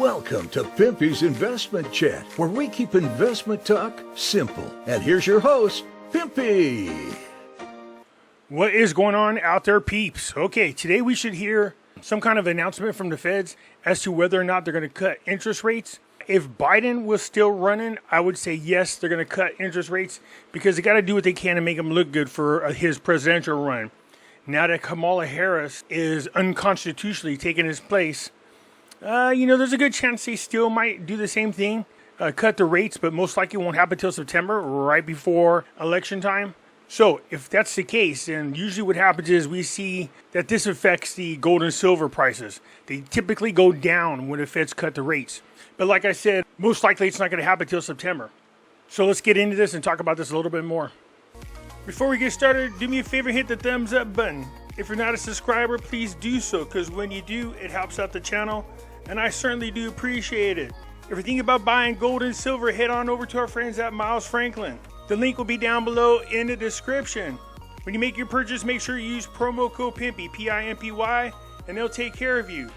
Welcome to Pimpy's Investment Chat, where we keep investment talk simple. And here's your host, Pimpy. What is going on out there, peeps? Okay, today we should hear some kind of announcement from the feds as to whether or not they're going to cut interest rates. If Biden was still running, I would say yes, they're going to cut interest rates because they got to do what they can to make him look good for his presidential run. Now that Kamala Harris is unconstitutionally taking his place, there's a good chance they still might do the same thing, cut the rates, but most likely won't happen until September, right before election time. So if that's the case, then usually what happens is we see that this affects the gold and silver prices. They typically go down when the feds cut the rates. But like I said, most likely it's not going to happen until September. So let's get into this and talk about this a little bit more. Before we get started, do me a favor, hit the thumbs up button. If you're not a subscriber, please do so, because when you do, it helps out the channel, and I certainly do appreciate it. If you're thinking about buying gold and silver, head on over to our friends at Miles Franklin. The link will be down below in the description. When you make your purchase, make sure you use promo code Pimpy, P-I-M-P-Y, and they'll take care of you.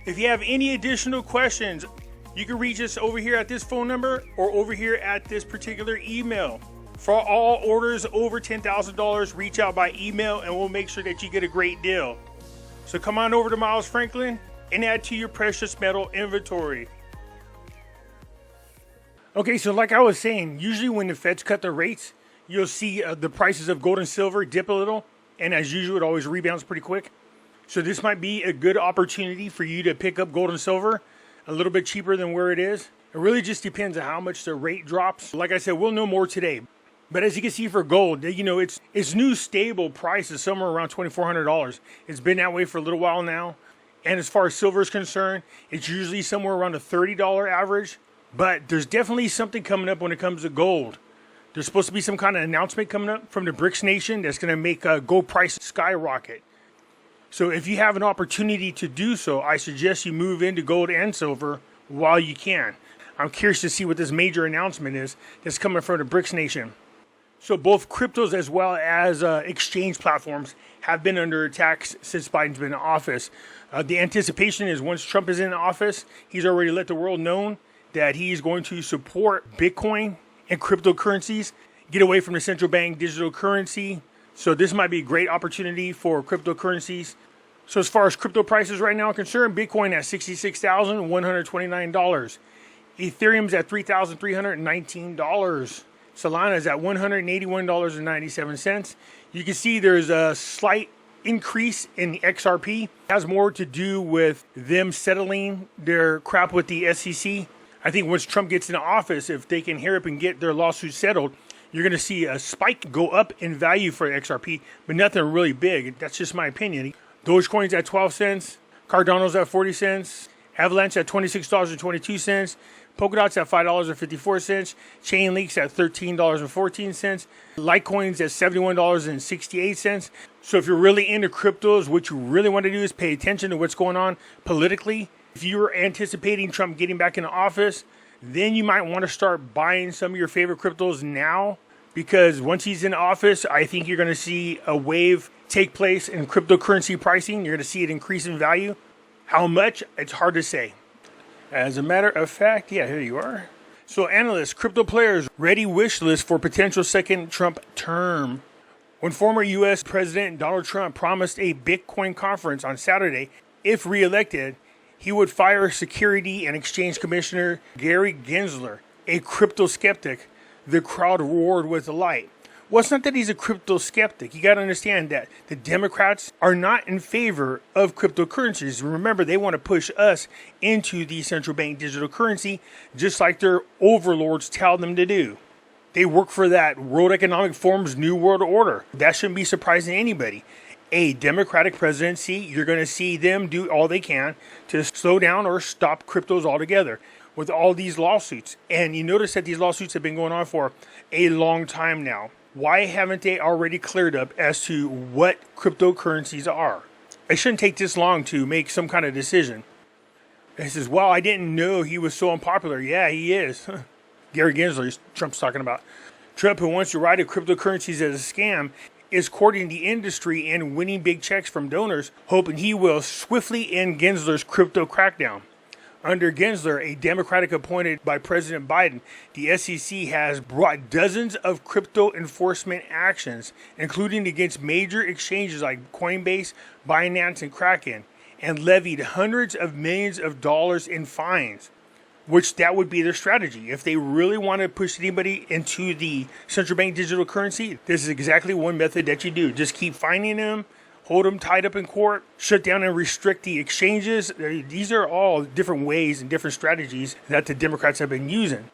If you have any additional questions, you can reach us over here at this phone number or over here at this particular email. For all orders over $10,000, reach out by email and we'll make sure that you get a great deal. So come on over to Miles Franklin and add to your precious metal inventory. Okay, so like I was saying, usually when the feds cut the rates, you'll see the prices of gold and silver dip a little. And as usual, it always rebounds pretty quick. So this might be a good opportunity for you to pick up gold and silver a little bit cheaper than where it is. It really just depends on how much the rate drops. Like I said, we'll know more today. But as you can see for gold, it's new stable prices somewhere around $2,400. It's been that way for a little while now. And as far as silver is concerned, it's usually somewhere around a $30 average. But there's definitely something coming up when it comes to gold. There's supposed to be some kind of announcement coming up from the BRICS nation that's going to make gold price skyrocket. So if you have an opportunity to do so, I suggest you move into gold and silver while you can. I'm curious to see what this major announcement is that's coming from the BRICS nation. So both cryptos as well as exchange platforms have been under attack since Biden's been in office. The anticipation is once Trump is in office, he's already let the world know that he's going to support Bitcoin and cryptocurrencies, get away from the central bank digital currency. So this might be a great opportunity for cryptocurrencies. So as far as crypto prices right now are concerned, Bitcoin at $66,129. Ethereum's at $3,319. Solana's at $181.97. You can see there's a slight increase in the XRP. It has more to do with them settling their crap with the SEC. I think once Trump gets into office, if they can hurry up and get their lawsuit settled, you're going to see a spike go up in value for XRP, but nothing really big. That's just my opinion. Dogecoin's at 12 cents. Cardano's at 40 cents. Avalanche at $26.22. Polkadot's at $5.54. Chainlink's at $13.14. Litecoin's at $71.68. So if you're really into cryptos, what you really want to do is pay attention to what's going on politically. If you're anticipating Trump getting back into office, then you might want to start buying some of your favorite cryptos now, because once he's in office, I think you're going to see a wave take place in cryptocurrency pricing. You're going to see it increase in value. How much? It's hard to say. As a matter of fact, yeah, here you are. So analysts, crypto players, ready wish list for potential second Trump term. When former U.S. President Donald Trump promised a Bitcoin conference on Saturday, if reelected, he would fire Security and Exchange Commissioner Gary Gensler, a crypto skeptic. The crowd roared with delight. Well, it's not that he's a crypto skeptic. You got to understand that the Democrats are not in favor of cryptocurrencies. Remember, they want to push us into the central bank digital currency, just like their overlords tell them to do. They work for that World Economic Forum's New World Order. That shouldn't be surprising to anybody. A Democratic presidency, you're going to see them do all they can to slow down or stop cryptos altogether with all these lawsuits. And you notice that these lawsuits have been going on for a long time now. Why haven't they already cleared up as to what cryptocurrencies are? It shouldn't take this long to make some kind of decision. He says, well, I didn't know he was so unpopular. Yeah, he is. Gary Gensler, Trump's talking about. Trump, who wants to ride cryptocurrencies as a scam, is courting the industry and winning big checks from donors, hoping he will swiftly end Gensler's crypto crackdown. Under Gensler, a Democratic appointed by President Biden, the SEC has brought dozens of crypto enforcement actions, including against major exchanges like Coinbase, Binance, and Kraken, and levied hundreds of millions of dollars in fines, which that would be their strategy. If they really want to push anybody into the central bank digital currency, this is exactly one method that you do. Just keep fining them, hold them tied up in court, shut down and restrict the exchanges. These are all different ways and different strategies that the Democrats have been using.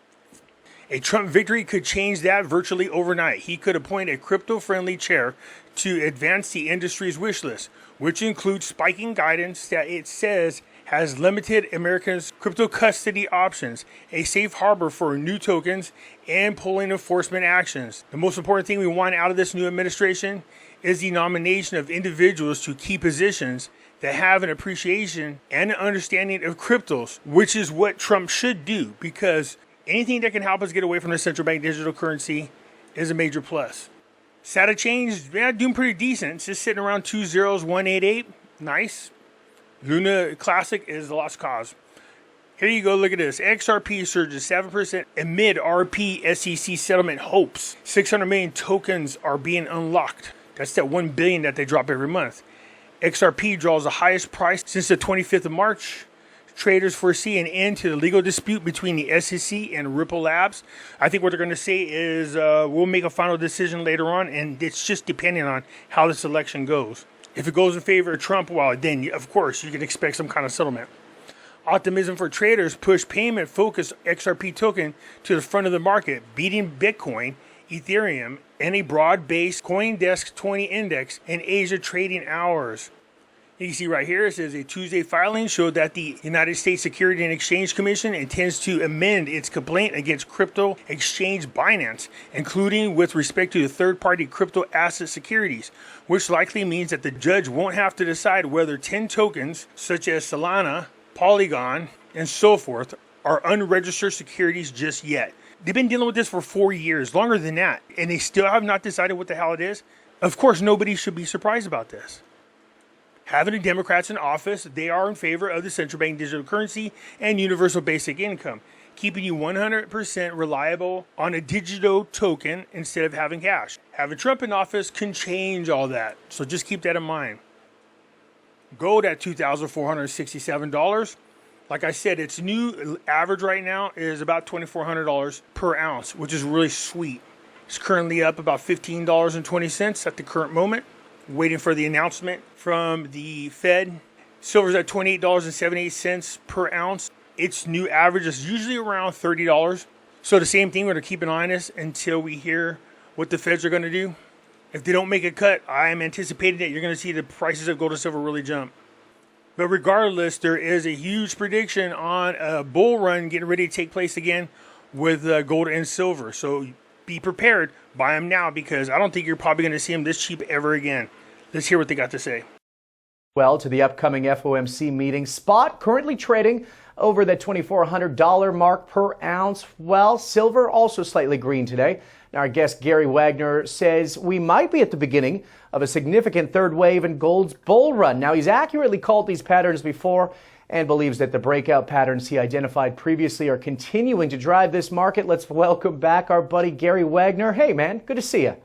A Trump victory could change that virtually overnight. He could appoint a crypto-friendly chair to advance the industry's wish list, which includes spiking guidance that it says has limited Americans' crypto custody options, a safe harbor for new tokens, and pulling enforcement actions. The most important thing we want out of this new administration is the nomination of individuals to key positions that have an appreciation and an understanding of cryptos, which is what Trump should do, because anything that can help us get away from the central bank digital currency is a major plus. SATA change, yeah, doing pretty decent. It's just sitting around 20188. Nice. Luna Classic is the lost cause. Here you go, look at this. XRP surges 7% amid RP SEC settlement hopes. 600 million tokens are being unlocked. That's that 1 billion that they drop every month. XRP draws the highest price since the 25th of March. Traders foresee an end to the legal dispute between the SEC and Ripple Labs. I think what they're going to say is we'll make a final decision later on, and it's just depending on how this election goes. If it goes in favor of Trump, well, then, of course, you can expect some kind of settlement. Optimism for traders pushed payment-focused XRP token to the front of the market, beating Bitcoin, Ethereum, and a broad-based CoinDesk 20 index in Asia trading hours. You can see right here, it says a Tuesday filing showed that the United States Securities and Exchange Commission intends to amend its complaint against crypto exchange Binance, including with respect to the third-party crypto asset securities, which likely means that the judge won't have to decide whether 10 tokens, such as Solana, Polygon, and so forth, are unregistered securities just yet. They've been dealing with this for 4 years, longer than that, and they still have not decided what the hell it is. Of course, nobody should be surprised about this. Having the Democrats in office, they are in favor of the central bank digital currency and universal basic income, keeping you 100% reliable on a digital token instead of having cash. Having Trump in office can change all that, so just keep that in mind. Gold at $2,467. Like I said, its new average right now is about $2,400 per ounce, which is really sweet. It's currently up about $15.20 at the current moment, waiting for the announcement from the Fed. Silver's at $28.78 per ounce. Its new average is usually around $30. So the same thing, we're going to keep an eye on this until we hear what the Feds are going to do. If they don't make a cut, I am anticipating that you're going to see the prices of gold and silver really jump. But regardless, there is a huge prediction on a bull run getting ready to take place again with gold and silver. So be prepared. Buy them now, because I don't think you're probably going to see them this cheap ever again. Let's hear what they got to say. Well, to the upcoming FOMC meeting, spot currently trading over the $2,400 mark per ounce. Well, silver also slightly green today. Now, our guest Gary Wagner says we might be at the beginning of a significant third wave in gold's bull run. Now, he's accurately called these patterns before and believes that the breakout patterns he identified previously are continuing to drive this market. Let's welcome back our buddy Gary Wagner. Hey, man, good to see you.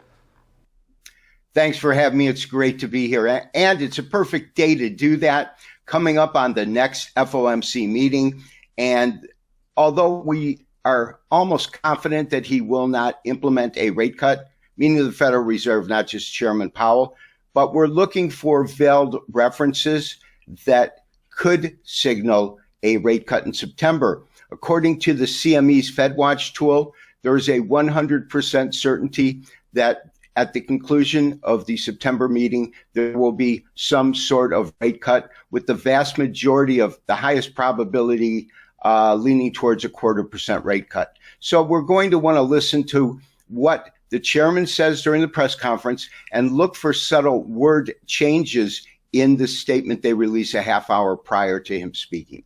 Thanks for having me. It's great to be here. And it's a perfect day to do that, coming up on the next FOMC meeting. And although we are almost confident that he will not implement a rate cut, meaning the Federal Reserve, not just Chairman Powell, but we're looking for veiled references that could signal a rate cut in September. According to the CME's FedWatch tool, there is a 100% certainty that at the conclusion of the September meeting, there will be some sort of rate cut, with the vast majority of the highest probability leaning towards a 0.25% rate cut. So we're going to want to listen to what the chairman says during the press conference and look for subtle word changes in the statement they release a half hour prior to him speaking.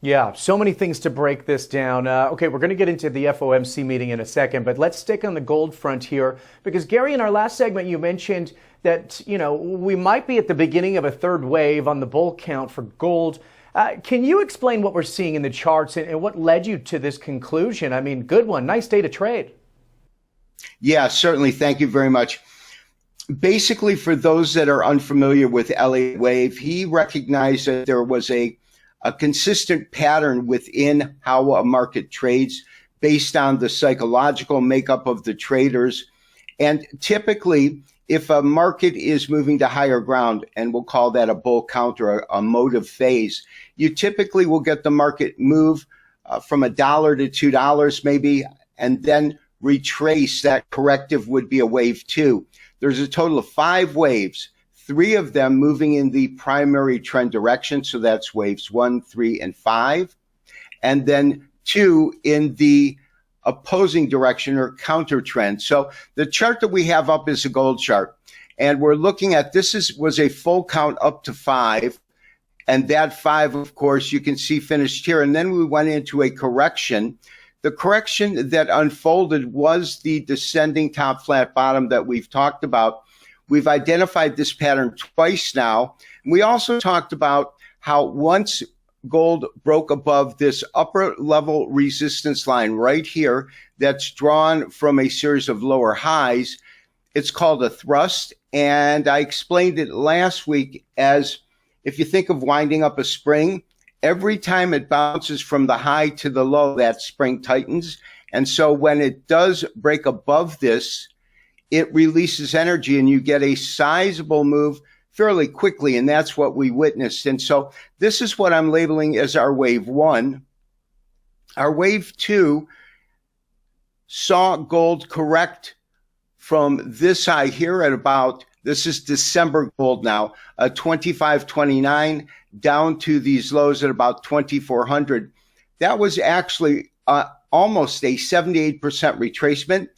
Yeah, so many things to break this down. Okay, we're going to get into the FOMC meeting in a second, but let's stick on the gold front here, because Gary, in our last segment, you mentioned that, we might be at the beginning of a third wave on the bull count for gold. Can you explain what we're seeing in the charts and what led you to this conclusion? I mean, good one. Nice day to trade. Yeah, certainly. Thank you very much. Basically, for those that are unfamiliar with Elliott Wave, he recognized that there was a consistent pattern within how a market trades based on the psychological makeup of the traders. And typically, if a market is moving to higher ground, and we'll call that a bull counter, a motive phase, you typically will get the market move from $1 to $2 maybe, and then retrace. That corrective would be a wave 2. There's a total of 5 waves, 3 of them moving in the primary trend direction. So that's waves 1, 3, and 5. And then 2 in the opposing direction or counter trend. So the chart that we have up is a gold chart. And we're looking at, was a full count up to 5. And that 5, of course, you can see finished here. And then we went into a correction. The correction that unfolded was the descending top flat bottom that we've talked about. We've identified this pattern twice now. We also talked about how once gold broke above this upper level resistance line right here that's drawn from a series of lower highs, it's called a thrust. And I explained it last week as if you think of winding up a spring, every time it bounces from the high to the low, that spring tightens. And so when it does break above this, it releases energy and you get a sizable move fairly quickly. And that's what we witnessed. And so this is what I'm labeling as our wave 1. Our wave 2 saw gold correct from this high here at about, this is December gold now, 25.29 down to these lows at about 2,400. That was actually almost a 78% retracement,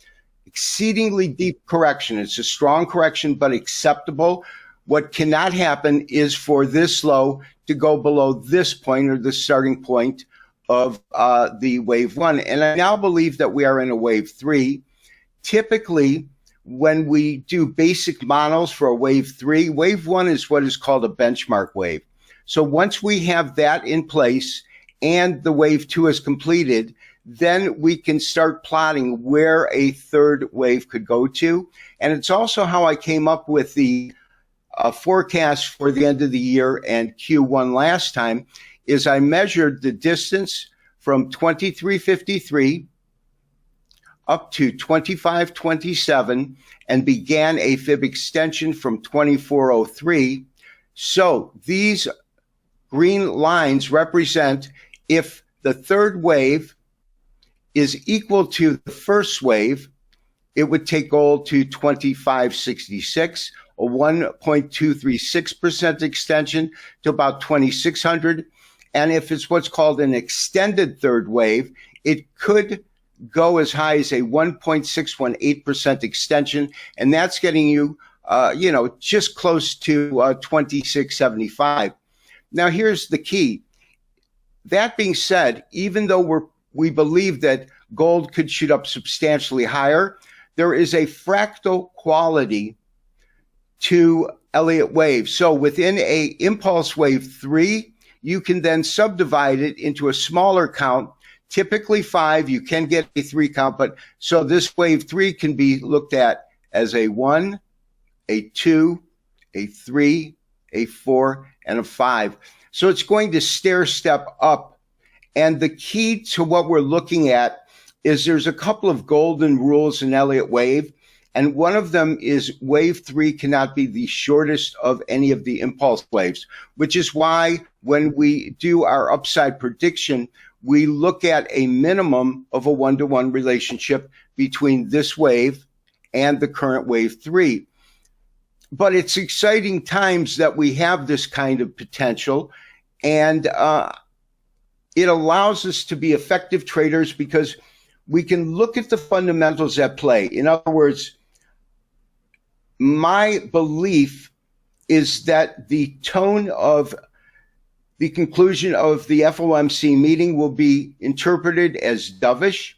exceedingly deep correction. It's a strong correction, but acceptable. What cannot happen is for this low to go below this point or the starting point of the wave 1. And I now believe that we are in a wave 3. Typically, when we do basic models for a wave 3, wave 1 is what is called a benchmark wave. So once we have that in place and the wave 2 is completed, then we can start plotting where a third wave could go to. And it's also how I came up with the forecast for the end of the year and Q1 last time, is I measured the distance from 2353 up to 2527 and began a fib extension from 2403. So these green lines represent if the third wave is equal to the first wave, it would take gold to 2566, a 1.236% extension to about 2600. And if it's what's called an extended third wave, it could go as high as a 1.618% extension. And that's getting you, just close to 2675. Now, here's the key. That being said, even though we believe that gold could shoot up substantially higher, there is a fractal quality to Elliott wave. So within a impulse wave 3, you can then subdivide it into a smaller count, typically 5. You can get a 3 count, but so this wave 3 can be looked at as a 1, a 2, a 3, a 4, and a 5. So it's going to stair step up. And the key to what we're looking at is there's a couple of golden rules in Elliott wave. And one of them is wave 3 cannot be the shortest of any of the impulse waves, which is why when we do our upside prediction, we look at a minimum of a 1-to-1 relationship between this wave and the current wave 3. But it's exciting times that we have this kind of potential, and it allows us to be effective traders because we can look at the fundamentals at play. In other words, my belief is that the tone of the conclusion of the FOMC meeting will be interpreted as dovish.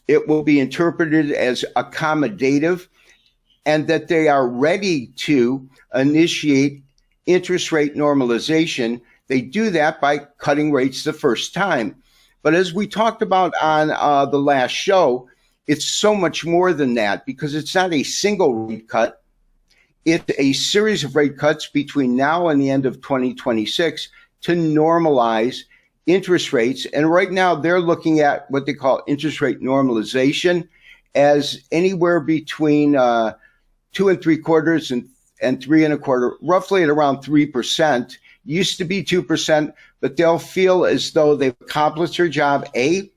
It will be interpreted as accommodative, and that they are ready to initiate interest rate normalization they do that by cutting rates the first time. But as we talked about on the last show, it's so much more than that, because it's not a single rate cut. It's a series of rate cuts between now and the end of 2026 to normalize interest rates. And right now they're looking at what they call interest rate normalization as anywhere between 2 3/4 and 3 1/4, roughly at around 3%. Used to be 2%, but they'll feel as though they've accomplished their job, A,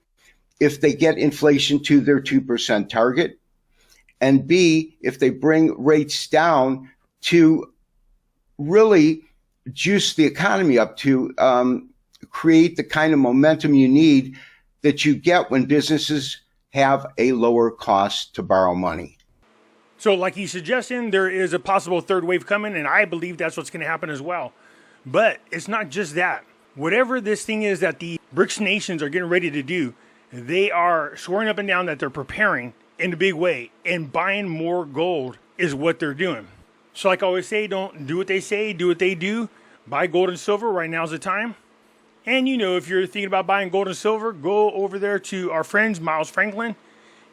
if they get inflation to their 2% target, and B, if they bring rates down to really juice the economy up, to create the kind of momentum you need that you get when businesses have a lower cost to borrow money. So like he's suggesting, there is a possible third wave coming, and I believe that's what's going to happen as well. But it's not just that. Whatever this thing is that the BRICS nations are getting ready to do, they are swearing up and down that they're preparing in a big way, and buying more gold is what they're doing. So like I always say, don't do what they say, do what they do. Buy gold and silver. Right now's the time. And if you're thinking about buying gold and silver, go over there to our friends, Miles Franklin.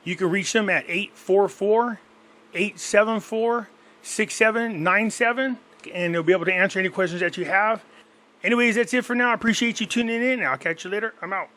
You can reach them at 844-874-6797, and they'll be able to answer any questions that you have. Anyways, that's it for now. I appreciate you tuning in, and I'll catch you later. I'm out.